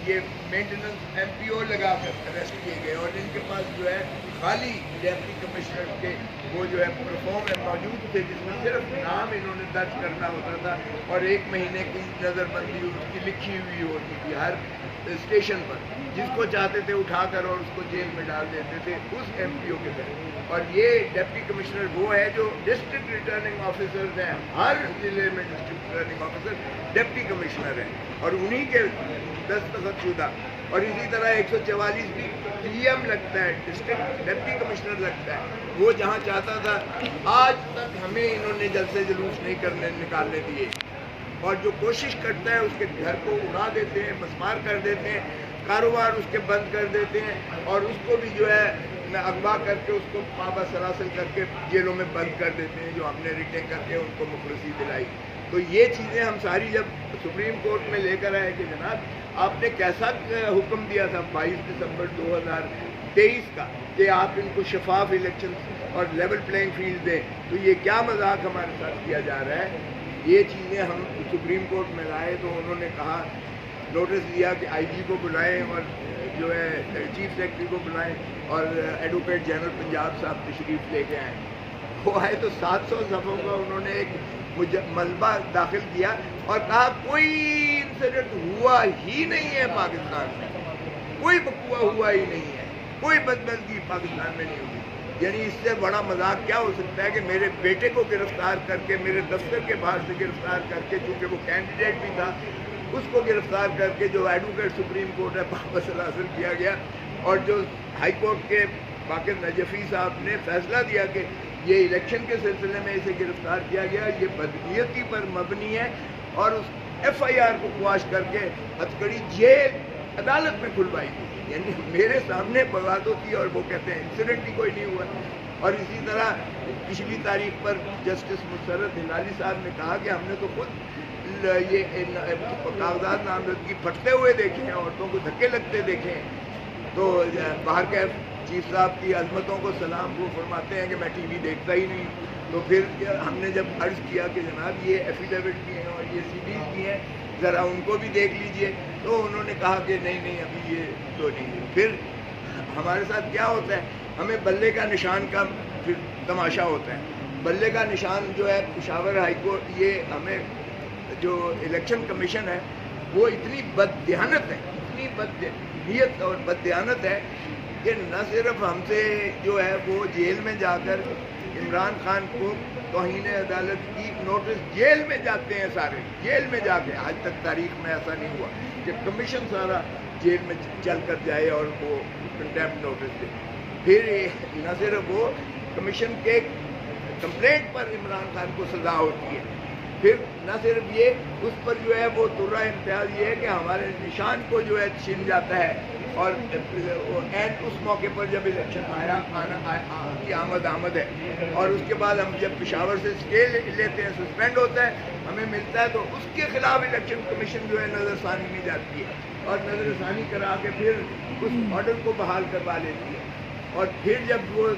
یہ maintenance MPO لگا کر اریسٹ کیے گئے، اور ان کے پاس جو ہے خالی ڈپٹی کمشنر کے وہ جو ہے پرفارم میں موجود تھے، جس میں صرف نام انہوں نے درج کرنا ہوتا تھا اور 1 مہینے کی نظر بندی اس کی لکھی ہوئی ہوتی تھی ہر اسٹیشن پر، جس کو چاہتے تھے اٹھا کر اور اس کو جیل میں ڈال دیتے تھے اس MPO کے تحت۔ اور یہ ڈپٹی کمشنر وہ ہے جو ڈسٹرکٹ ریٹرننگ آفیسرز ہیں، ہر ضلع میں district returning officer deputy commissioner ہیں اور انہی کے دستخط شدہ، اور اسی طرح 144 بھی DM لگتا ہے، ڈسٹرکٹ ڈپٹی کمشنر لگتا ہے، وہ جہاں چاہتا تھا۔ آج تک ہمیں انہوں نے جلسے جلوس نہیں نکالنے دیے، اور جو کوشش کرتا ہے اس کے گھر کو اڑا دیتے ہیں، مسمار کر دیتے ہیں، کاروبار اس کے بند کر دیتے ہیں، اور اس کو بھی جو ہے اغوا کر کے اس کو پابا سلاسل کر کے جیلوں میں بند کر دیتے ہیں، جو ہم نے ریٹین کر کے ان کو مخلصی دلائی۔ تو یہ چیزیں ہم ساری جب سپریم کورٹ میں لے کر آئے کہ جناب آپ نے کیسا حکم دیا تھا 22 دسمبر 2023 کا کہ آپ ان کو شفاف الیکشن اور لیول پلینگ فیلڈ دیں، تو یہ کیا مذاق ہمارے ساتھ کیا جا رہا ہے؟ یہ چیزیں ہم سپریم کورٹ میں لائے تو انہوں نے کہا، نوٹس دیا کہ IG کو بلائیں اور جو ہے چیف سیکرٹری کو بلائیں اور ایڈوکیٹ جنرل پنجاب صاحب تشریف لے کے آئیں۔ وہ آئے تو 700 صفحوں کا انہوں نے ایک ملبہ داخل کیا اور کہا کوئی انسیڈنٹ ہوا ہی نہیں ہے پاکستان میں، کوئی بقوا ہوا ہی نہیں ہے، کوئی بدمزگی پاکستان میں نہیں ہوئی۔ یعنی اس سے بڑا مذاق کیا ہو سکتا ہے کہ میرے بیٹے کو گرفتار کر کے، میرے دفتر کے باہر سے گرفتار کر کے، چونکہ وہ کینڈیڈیٹ بھی تھا، اس کو گرفتار کر کے جو ایڈوکیٹ سپریم کورٹ ہے پابا سلاسل کیا گیا، اور جو ہائی کورٹ کے باقر نجفی صاحب نے فیصلہ دیا کہ یہ الیکشن کے سلسلے میں اسے گرفتار کیا گیا، یہ بدنیتی پر مبنی ہے، اور اس FIR کو خواش کر کے ہتھکڑی جیل عدالت میں کھلوائی گئی۔ یعنی میرے سامنے بغاوت ہوتی ہے اور وہ کہتے ہیں انسیڈنٹ ہی کوئی نہیں ہوا۔ اور اسی طرح پچھلی تاریخ پر جسٹس مسرت ہلالی صاحب نے کہا کہ ہم نے تو خود یہ کاغذات نامزدگی پھٹتے ہوئے دیکھے ہیں، عورتوں کو دھکے لگتے دیکھے ہیں۔ تو باہر کے چیف صاحب کی عظمتوں کو سلام، وہ فرماتے ہیں کہ میں TV دیکھتا ہی نہیں۔ تو پھر ہم نے جب عرض کیا کہ جناب یہ ایفیڈیوٹ کی ہیں اور یہ CDs کی ہیں، ذرا ان کو بھی دیکھ لیجئے، تو انہوں نے کہا کہ نہیں ابھی یہ تو نہیں۔ پھر ہمارے ساتھ کیا ہوتا ہے، ہمیں بلے کا نشان کا پھر تماشا ہوتا ہے۔ بلے کا نشان جو ہے پشاور ہائی کورٹ، یہ ہمیں جو الیکشن کمیشن ہے وہ اتنی بددیانت ہے، اتنی بدنیت اور بددیانت ہے کہ نہ صرف ہم سے جو ہے وہ جیل میں جا کر عمران خان کو توہین عدالت کی نوٹس جیل میں جاتے ہیں، سارے جیل میں جا کے، آج تک تاریخ میں ایسا نہیں ہوا کہ کمیشن سارا جیل میں چل کر جائے اور وہ کنٹیمپٹ نوٹس دے۔ پھر نہ صرف وہ کمیشن کے کمپلینٹ پر عمران خان کو سزا ہوتی ہے، پھر نہ صرف یہ، اس پر جو ہے وہ درہ امتیاز یہ ہے کہ ہمارے نشان کو جو ہے چھین جاتا ہے، اور اس موقع پر جب الیکشن کی آمد ہے، اور اس کے بعد ہم جب پشاور سے اسٹے لیتے ہیں، سسپینڈ ہوتا ہے، ہمیں ملتا ہے، تو اس کے خلاف الیکشن کمیشن جو ہے نظر ثانی نہیں جاتی ہے، اور نظر ثانی کرا کے پھر اس آرڈر کو بحال کروا لیتی ہے۔ اور پھر جب وہ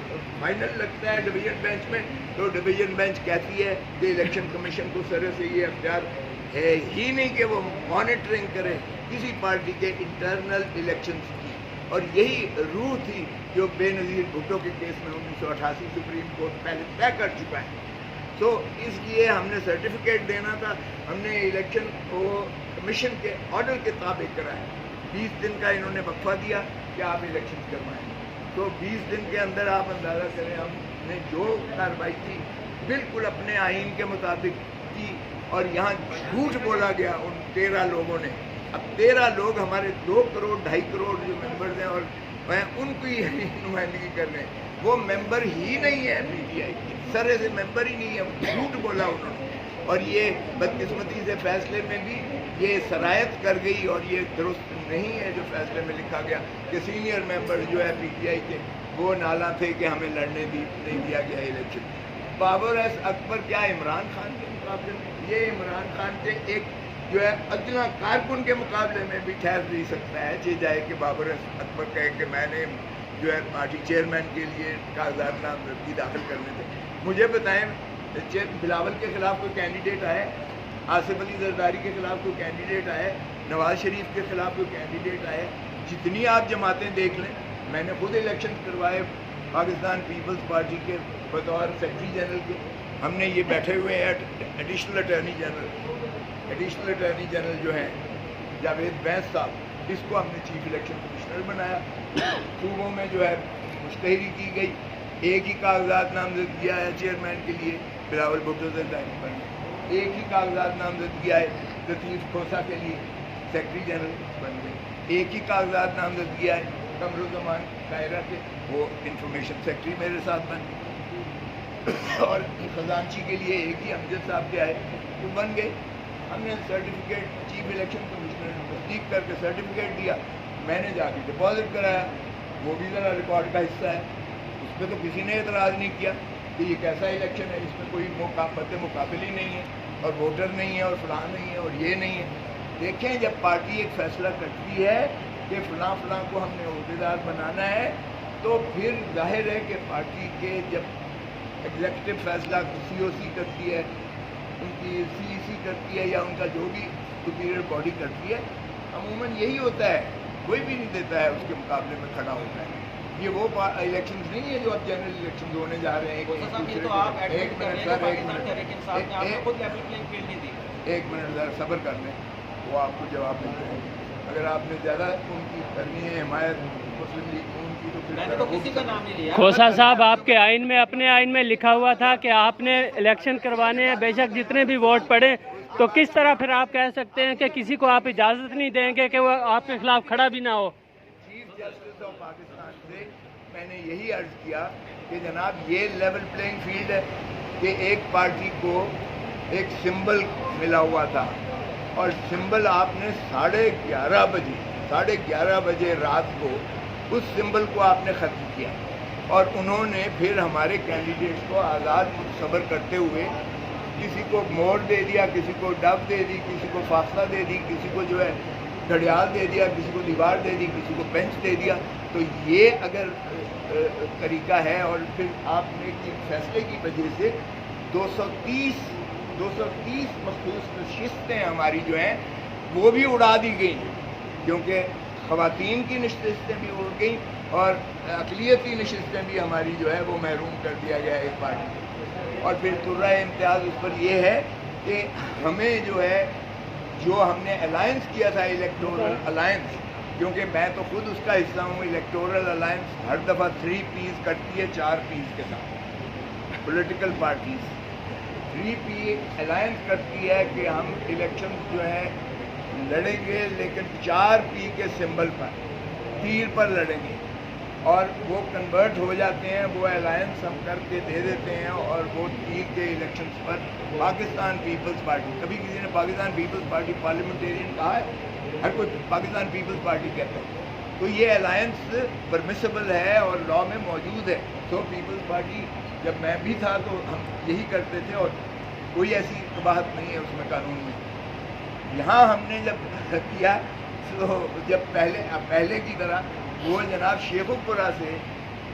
فائنل لگتا ہے ڈویژن بینچ میں، تو ڈویژن بینچ کہتی ہے کہ الیکشن کمیشن کو سرے سے یہ اختیار ہے ہی نہیں کہ وہ مانیٹرنگ کرے کسی پارٹی کے انٹرنل الیکشنز کی۔ اور یہی روح تھی جو بے نظیر بھٹو کے کیس میں 1988 سپریم کورٹ پہلے طے کر چکا ہے۔ تو اس لیے ہم نے سرٹیفکیٹ دینا تھا، ہم نے الیکشن کو کمیشن کے آرڈر کے تابع کرایا۔ 20 دن کا انہوں نے وقفہ دیا کہ آپ الیکشن کروائیں، تو 20 دن کے اندر آپ اندازہ کریں ہم نے جو کارروائی کی بالکل اپنے آئین کے مطابق کی، اور یہاں جھوٹ بولا گیا ان 13 لوگوں نے۔ اب 13 لوگ ہمارے 2 کروڑ 2.5 کروڑ جو ممبرز ہیں، اور ان کی نمائندگی کر رہے ہیں، وہ ممبر ہی نہیں ہے PTI کے، سرے سے ممبر ہی نہیں ہے، جھوٹ بولا انہوں نے۔ اور یہ بدقسمتی سے فیصلے میں بھی یہ سرایت کر گئی، اور یہ درست نہیں ہے جو فیصلے میں لکھا گیا کہ سینئر ممبر جو ہے PTI کے وہ نالاں تھے کہ ہمیں لڑنے نہیں دیا گیا الیکشن۔ بابر اکبر کیا عمران خان کے مقابلے میں؟ یہ عمران خان کے ایک جو ہے ادنا کارکن کے مقابلے میں بھی ٹھہر نہیں سکتا ہے، چاہے جائے کہ بابر اکبر کہے کہ میں نے جو ہے پارٹی چیئرمین کے لیے کاغذات نامزدگی داخل کرنے تھے۔ مجھے بتائیں بلاول کے خلاف کوئی کینڈیڈیٹ آئے، آصف علی زرداری کے خلاف کوئی کینڈیڈیٹ آئے، نواز شریف کے خلاف کوئی کینڈیڈیٹ آئے. جتنی آپ جماعتیں دیکھ لیں, میں نے خود الیکشن کروائے پاکستان پیپلز پارٹی کے بطور سیکرٹری جنرل کے. ہم نے یہ بیٹھے ہوئے ہیں ایڈیشنل اٹارنی جنرل جو ہیں جاوید بینس صاحب, اس کو ہم نے چیف الیکشن کمشنر بنایا. صوبوں میں جو ہے مشتہری کی گئی, ایک ہی کاغذات نامزد کیا ہے چیئرمین کے لیے بلاول بھٹو زرداری پر, ایک ہی کاغذات نامزد کیا ہے لطیف کھوسا کے لیے سیکرٹری جنرل بن گئے, ایک ہی کاغذات نامزد کیا ہے قمرالزمان دائرہ کے, وہ انفارمیشن سیکرٹری میرے ساتھ بن گئے. اور خزانچی کے لیے ایک ہی امجد صاحب کے آئے, وہ بن گئے. ہم نے سرٹیفکیٹ چیف الیکشن کمشنر نے تصدیق کر کے سرٹیفکیٹ دیا, میں نے جا کے ڈپازٹ کرایا, وہ بھی ذرا ریکارڈ کا حصہ ہے. اس پہ تو کسی نے اعتراض نہیں کیا کہ یہ کیسا الیکشن ہے, اس میں کوئی مقابل ہی نہیں ہے اور ووٹر نہیں ہے اور فلاں نہیں ہے اور یہ نہیں ہے. دیکھیں, جب پارٹی ایک فیصلہ کرتی ہے کہ فلاں کو ہم نے عہدیدار بنانا ہے, تو پھر ظاہر ہے کہ پارٹی کے جب ایگزیکٹو فیصلہ سی او سی کرتی ہے, ان کی سی ای سی کرتی ہے, یا ان کا جو بھی سپیریئر باڈی کرتی ہے, عموماً یہی ہوتا ہے, کوئی بھی نہیں دیتا ہے اس کے مقابلے میں کھڑا ہوتا ہے. یہ وہ الیکشنز نہیں ہے جو اب جنرل الیکشنز ہونے جا رہے ہیں. ایک منٹ ذرا صبر کر لیں, وہ آپ کو جواب مل رہے ہیں. اگر آپ نے زیادہ ان کی کرنی ہے حمایت مسلم لیگ ان کی, تو پھر کھوسا صاحب, آپ کے آئین میں, اپنے آئین میں لکھا ہوا تھا کہ آپ نے الیکشن کروانے ہیں, بے شک جتنے بھی ووٹ پڑے, تو کس طرح پھر آپ کہہ سکتے ہیں کہ کسی کو آپ اجازت نہیں دیں گے کہ وہ آپ کے خلاف کھڑا بھی نہ ہو؟ چیف جسٹس آف پاکستان سے میں نے یہی عرض کیا کہ جناب یہ لیول پلینگ فیلڈ ہے کہ ایک پارٹی کو ایک سمبل ملا ہوا تھا, اور سمبل آپ نے 11:30 بجے رات کو اس سمبل کو آپ نے ختم کیا, اور انہوں نے پھر ہمارے کینڈیڈیٹس کو آزاد صبر کرتے ہوئے کسی کو موڑ دے دیا, کسی کو ڈب دے دی, کسی کو فاصلہ دے دی, کسی کو جو ہے گھڑیال دے دیا, کسی کو دیوار دے دی, کسی کو بینچ دے دیا. تو یہ اگر طریقہ ہے, اور پھر آپ نے فیصلے کی وجہ سے 230 مخصوص نشستیں ہماری جو ہیں وہ بھی اڑا دی گئیں, کیونکہ خواتین کی نشستیں بھی اڑ گئیں اور اقلیتی نشستیں بھی ہماری جو ہے وہ محروم کر دیا گیا ایک پارٹی کو. اور پھر ترہ امتیاز اس پر یہ ہے کہ ہمیں جو ہے, جو ہم نے الائنس کیا تھا, الیکٹورل الائنس, کیونکہ میں تو خود اس کا حصہ ہوں, الیکٹورل الائنس ہر دفعہ 3 پیس کرتی ہے 4 پیس کے ساتھ. پولیٹیکل پارٹیز 3 پی الائنس کرتی ہے کہ ہم الیکشن جو ہے لڑیں گے, لیکن 4 پی کے سمبل پر, تیر پر لڑیں گے, اور وہ کنورٹ ہو جاتے ہیں, وہ الائنس ہم کر کے دے دیتے ہیں, اور وہ تیر کے الیکشنز پر پاکستان پیپلز پارٹی, کبھی کسی نے پاکستان پیپلز پارٹی پارلیمنٹیرین کہا ہے, ہر کوئی پاکستان پیپلز پارٹی کہتا ہے. تو یہ الائنس پرمیسیبل ہے اور لا میں موجود ہے. تو پیپلز پارٹی جب میں بھی تھا تو ہم یہی کرتے تھے, اور کوئی ایسی قباحت نہیں ہے اس میں قانون میں. یہاں ہم نے جب کیا تو جب پہلے کی طرح وہ جناب شیخو پورہ سے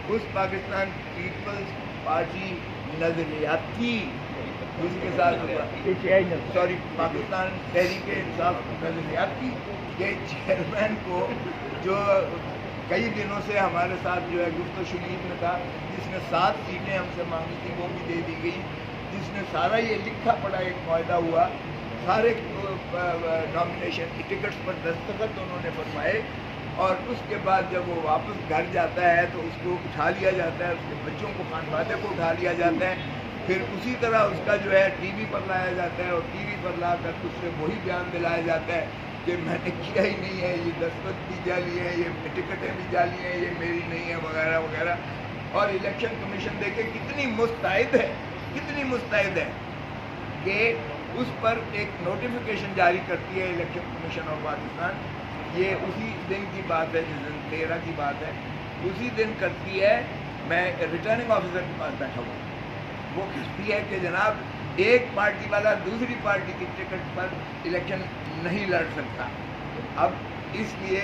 اس پاکستان پیپلز پارٹی نظریاتی, اس کے ساتھ پاکستان تحریک انصاف نظریاتی کے چیئرمین کو, جو کئی دنوں سے ہمارے ساتھ جو ہے گفت و شنید میں تھا, جس نے 7 سیٹیں ہم سے مانگی تھی وہ بھی دے دی گئی, جس نے سارا یہ لکھا پڑا ایک معاہدہ ہوا, سارے نامینیشن کی ٹکٹس پر دستخط انہوں نے فرمائے, اور اس کے بعد جب وہ واپس گھر جاتا ہے تو اس کو اٹھا لیا جاتا ہے, اس کے بچوں کو, خانوادے کو اٹھا لیا جاتا ہے, پھر اسی طرح اس کا جو ہے ٹی وی پر لایا جاتا ہے, اور ٹی وی پر لا کر اس سے وہی بیان دلایا جاتا ہے کہ میں نے کیا ہی نہیں ہے, یہ دستخط بھی جعلی ہیں, یہ ٹکٹیں بھی جعلی ہیں, یہ میری نہیں ہے, وغیرہ وغیرہ. اور الیکشن کمیشن دیکھے کتنی مستعد ہے کہ اس پر ایک نوٹیفیکیشن جاری کرتی ہے الیکشن کمیشن آف پاکستان. یہ اسی دن کی بات ہے, جس دن 13 کی بات ہے, اسی دن کرتی ہے. میں ریٹرننگ آفیسر کے پاس بیٹھا ہوں, وہ کہتی ہے کہ جناب ایک پارٹی والا دوسری پارٹی کی ٹکٹ پر الیکشن نہیں لڑ سکتا. اب اس لیے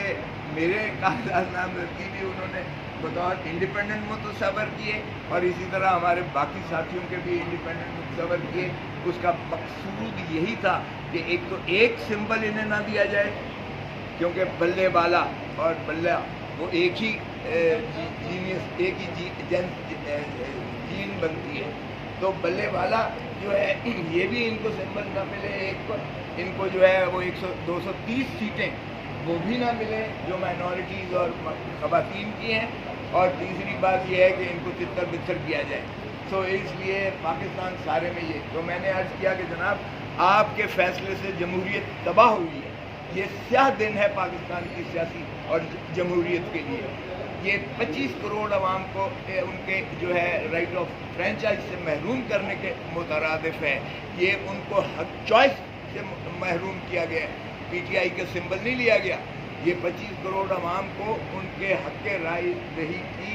میرے کاغذات نامزدگی بھی انہوں نے بطور انڈیپینڈنٹ متصور کیے, اور اسی طرح ہمارے باقی ساتھیوں کے بھی انڈیپینڈنٹ متصور کیے. اس کا مقصود یہی تھا کہ ایک تو ایک سمبل انہیں نہ دیا جائے, کیونکہ بلے والا اور بلہ وہ ایک ہی جینس، ایک ہی جین بنتی ہے. تو بلے والا جو ہے یہ بھی ان کو سمبل نہ ملے، ایک کو ان کو جو ہے وہ 230 سیٹیں وہ بھی نہ ملیں جو مائنورٹیز اور خواتین کی ہیں. اور تیسری بات یہ ہے کہ ان کو تتر بتر کیا جائے. تو اس لیے پاکستان سارے میں یہ تو میں نے عرض کیا کہ جناب آپ کے فیصلے سے جمہوریت تباہ ہوئی ہے. یہ سیاہ دن ہے پاکستان کی سیاسی اور جمہوریت کے لیے. یہ 25 کروڑ عوام کو ان کے جو ہے رائٹ آف فرینچائز سے محروم کرنے کے مترادف ہے. یہ ان کو حق چوائس سے محروم کیا گیا ہے. پی ٹی آئی کا سمبل نہیں لیا گیا. یہ 25 کروڑ عوام کو ان کے حق رائے دہی کی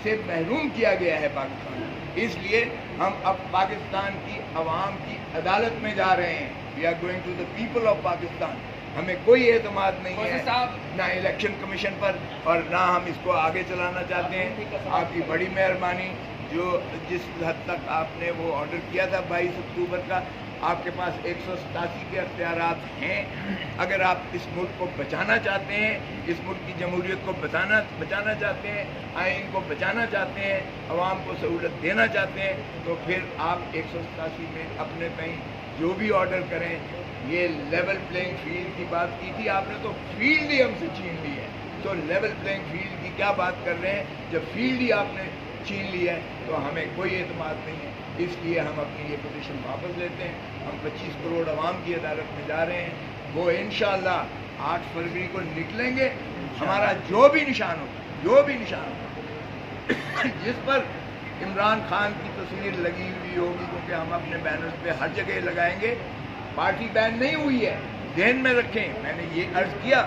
سے محروم کیا گیا ہے پاکستان. اس لیے ہم اب پاکستان کی عوام کی عدالت میں جا رہے ہیں. We are going to the people of Pakistan. ہمیں کوئی اعتماد نہیں ہے نہ الیکشن کمیشن پر اور نہ ہم اس کو آگے چلانا چاہتے ہیں. آپ کی بڑی مہربانی جو جس حد تک آپ نے وہ آرڈر کیا تھا 22 اکتوبر کا، آپ کے پاس 187 کے اختیارات ہیں. اگر آپ اس ملک کو بچانا چاہتے ہیں، اس ملک کی جمہوریت کو بچانا چاہتے ہیں، آئین کو بچانا چاہتے ہیں، عوام کو سہولت دینا چاہتے ہیں، تو پھر آپ 187 میں اپنے تئیں جو بھی آرڈر کریں. یہ لیول پلینگ فیلڈ کی بات کی تھی آپ نے، تو فیلڈ ہی ہم سے چھین لی ہے. تو لیول پلینگ فیلڈ کی کیا بات کر رہے ہیں جب فیلڈ ہی آپ نے چھین لی ہے؟ تو ہمیں کوئی اعتماد نہیں ہے. اس لیے ہم اپنی یہ پوزیشن واپس لیتے ہیں. ہم 25 کروڑ عوام کی عدالت میں جا رہے ہیں. وہ انشاءاللہ 8 فروری کو نکلیں گے. ہمارا جو بھی نشان ہوگا جس پر عمران خان کی تصویر لگی ہوئی ہوگی، کیونکہ ہم اپنے بینرز پہ ہر جگہ لگائیں گے. پارٹی بین نہیں ہوئی ہے، ذہن میں رکھیں. میں نے یہ عرض کیا،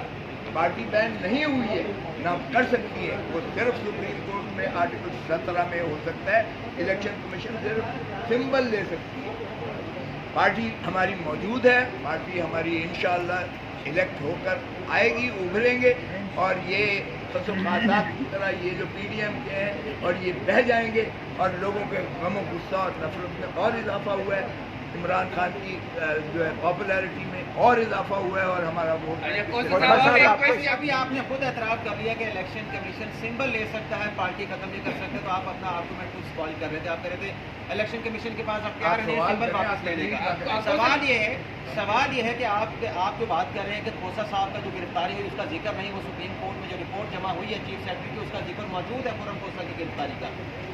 پارٹی بین نہیں ہوئی ہے، نہ کر سکتی ہے. وہ صرف سپریم کورٹ میں آرٹیکل 17 میں ہو سکتا ہے. الیکشن کمیشن صرف سمبل لے سکتی ہے. پارٹی ہماری موجود ہے. پارٹی ہماری انشاءاللہ الیکٹ ہو کر آئے گی، ابھریں گے. اور یہ خصوصات کی طرح یہ جو پی ڈی ایم کے ہیں اور یہ بہہ جائیں گے. اور لوگوں کے غم و غصہ اور نفرت میں اور اضافہ ہوا ہے. عمران خان کی جو ہے پاپولیرٹی میں اور اضافہ ہوا ہے. اور ہمارا ووٹ ابھی آپ نے خود اعتراف کر لیا کہ الیکشن کمیشن سمبل لے سکتا ہے، پارٹی ختم نہیں کر سکتے. تو آپ اپنا آرگومنٹ کچھ سپوائل کر رہے تھے. آپ کہہ رہے تھے الیکشن کمیشن کے پاس آپ کیا رہے ہیں سمبل واپس لینے کا. سوال یہ ہے کہ آپ جو بات کر رہے ہیں کہ کھوسا صاحب کا جو گرفتاری ہوئی اس کا ذکر نہیں. وہ سپریم کورٹ میں جو رپورٹ جمع ہوئی ہے چیف سیکرٹری کی، اس کا ذکر موجود ہے خرم کھوسا کی گرفتاری کا.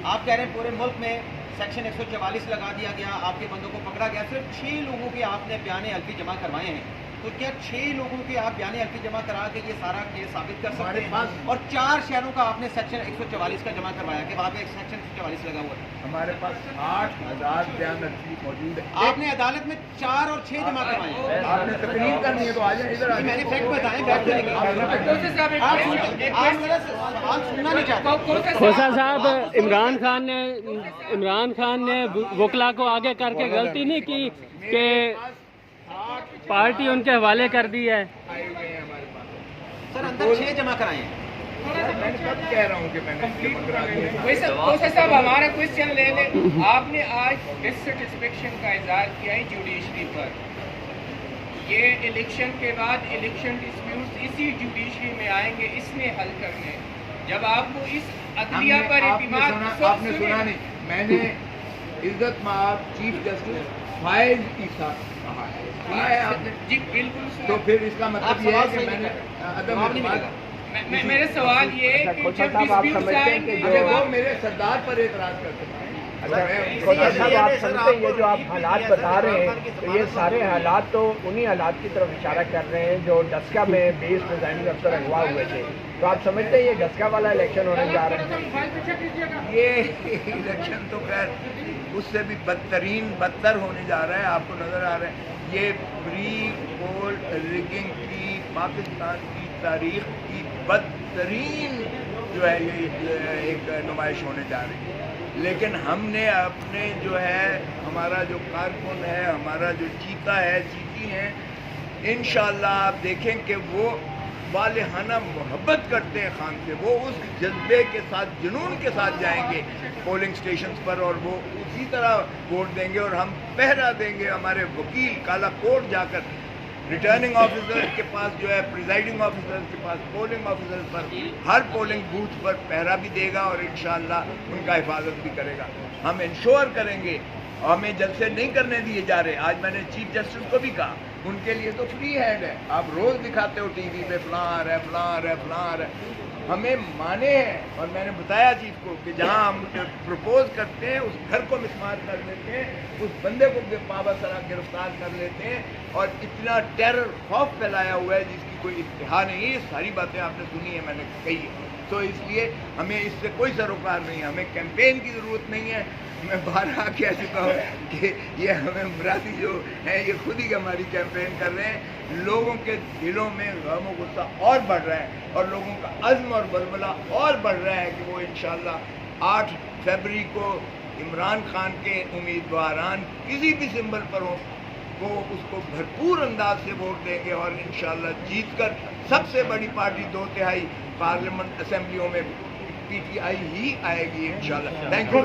آپ کہہ رہے ہیں پورے ملک میں سیکشن 144 لگا دیا گیا، آپ کے بندوں کو پکڑا گیا. صرف 6 لوگوں کے آپ نے بیان حلفی جمع کروائے ہیں. تو کیا 6 لوگوں کے آپ بیان حلفی جمع کرا کے یہ سارا کیس ثابت کر سکتے ہیں؟ اور 4 شہروں کا آپ نے سیکشن 144 کا جمع کروایا کہ وہاں پہ ایک سیکشن 144 لگا ہوا ہے. ہمارے پاس 60,000 بیان حلفی موجود ہے. آپ نے عدالت میں 4 اور 6 جمع کروائے ہیں. آپ نے تقریر کرنی ہے تو آ جائیں ادھر. میں نے فیکٹ بتائیں، فیکٹ کرنے کے آپ میرا سوال سننا نہیں چاہتے. کھوسا صاحب، عمران خان نے وکلا کو آگے کر کے غلطی نہیں کی کہ پارٹی ان کے حوالے کر دی ہے. سر اندر 6 جمع کرائے ہیں. میں سب کہہ رہا ہوں کہ میں نے صاحب ہمارا کوشچن لے لیں. آپ نے آج ڈسسیٹسفیکشن کا اظہار کیا ہے جوڈیشری پر. یہ الیکشن کے بعد الیکشن ڈسپیوٹس اسی جوڈیشری میں آئیں گے اس میں حل کرنے. جب آپ کو اس عدلیہ پر اعتماد، آپ نے سنا نہیں، میں نے عزت مآب چیف جسٹس فائز عیسیٰ کہا ہے. جی بالکل. تو پھر اس کا مطلب یہ ہے کہ میں نے میرا سوال یہ ہے کہ جب ڈسپیوٹس آئیں گے وہ میرے سردار پر اعتراض کرتے ہیں. آپ سمجھتے ہیں یہ جو آپ حالات بتا رہے ہیں تو یہ سارے حالات تو انہی حالات کی طرف اشارہ کر رہے ہیں جو ڈسکا میں 20 پریزائڈنگ افسر اغوا ہوئے تھے. تو آپ سمجھتے ہیں یہ ڈسکا والا الیکشن ہونے جا رہا ہے؟ یہ الیکشن تو خیر اس سے بھی بدتر ہونے جا رہا ہے. آپ کو نظر آ رہا ہے یہ پری پول ریگنگ کی پاکستان کی تاریخ کی بدترین جو ہے یہ ایک نمائش ہونے جا رہی ہے. لیکن ہم نے اپنے جو ہے ہمارا جو کارکن ہے، ہمارا جو چیتا ہے، چیتی ہیں، انشاءاللہ آپ دیکھیں کہ وہ والہانہ محبت کرتے ہیں خان سے. وہ اس جذبے کے ساتھ، جنون کے ساتھ جائیں گے پولنگ سٹیشنز پر اور وہ اسی طرح ووٹ دیں گے. اور ہم پہرا دیں گے. ہمارے وکیل کالا کوٹ جا کر ریٹرننگ آفیسرز کے پاس جو ہے پریزائڈنگ آفیسرز کے پاس پولنگ آفیسرز پر ہر پولنگ بوتھ پر پہرا بھی دے گا اور انشاءاللہ ان کا حفاظت بھی کرے گا. ہم انشور کریں گے. ہمیں جلسے نہیں کرنے دیے جا رہے. آج میں نے چیف جسٹس کو بھی کہا ان کے لیے تو فری ہینڈ ہے. آپ روز دکھاتے ہو ٹی وی پہ فلاں آ رہا ہے فلاں آ رہا ہے فلاں آ رہا ہے. ہمیں مانے ہیں اور میں نے بتایا چیف کو کہ جہاں ہم پروپوز کرتے ہیں اس گھر کو مسمار کر لیتے ہیں, اس بندے کو پاوا سرا گرفتار کر لیتے ہیں اور اتنا ٹیرر خوف پھیلایا ہوا ہے جس کی کوئی انتہا نہیں. یہ ساری باتیں آپ نے سنی ہے, میں نے کہی ہے. تو اس لیے ہمیں اس سے کوئی سروکار نہیں ہے. ہمیں کیمپین کی ضرورت نہیں ہے. میں باہر آ کے چکا ہوں کہ یہ ہمیں مرادی جو ہیں یہ خود ہی ہماری کیمپین کر رہے ہیں. لوگوں کے دلوں میں غم و غصہ اور بڑھ رہا ہے اور لوگوں کا عزم اور بلبلہ اور بڑھ رہا ہے کہ وہ انشاءاللہ 8 فروری کو عمران خان کے امیدواران کسی بھی سمبل پر ہوں وہ اس کو بھرپور انداز سے ووٹ دیں گے اور انشاءاللہ جیت کر سب سے بڑی پارٹی 2/3 پارلیمنٹ اسمبلیوں میں PTI ہی آئے گی انشاءاللہ. Thank you.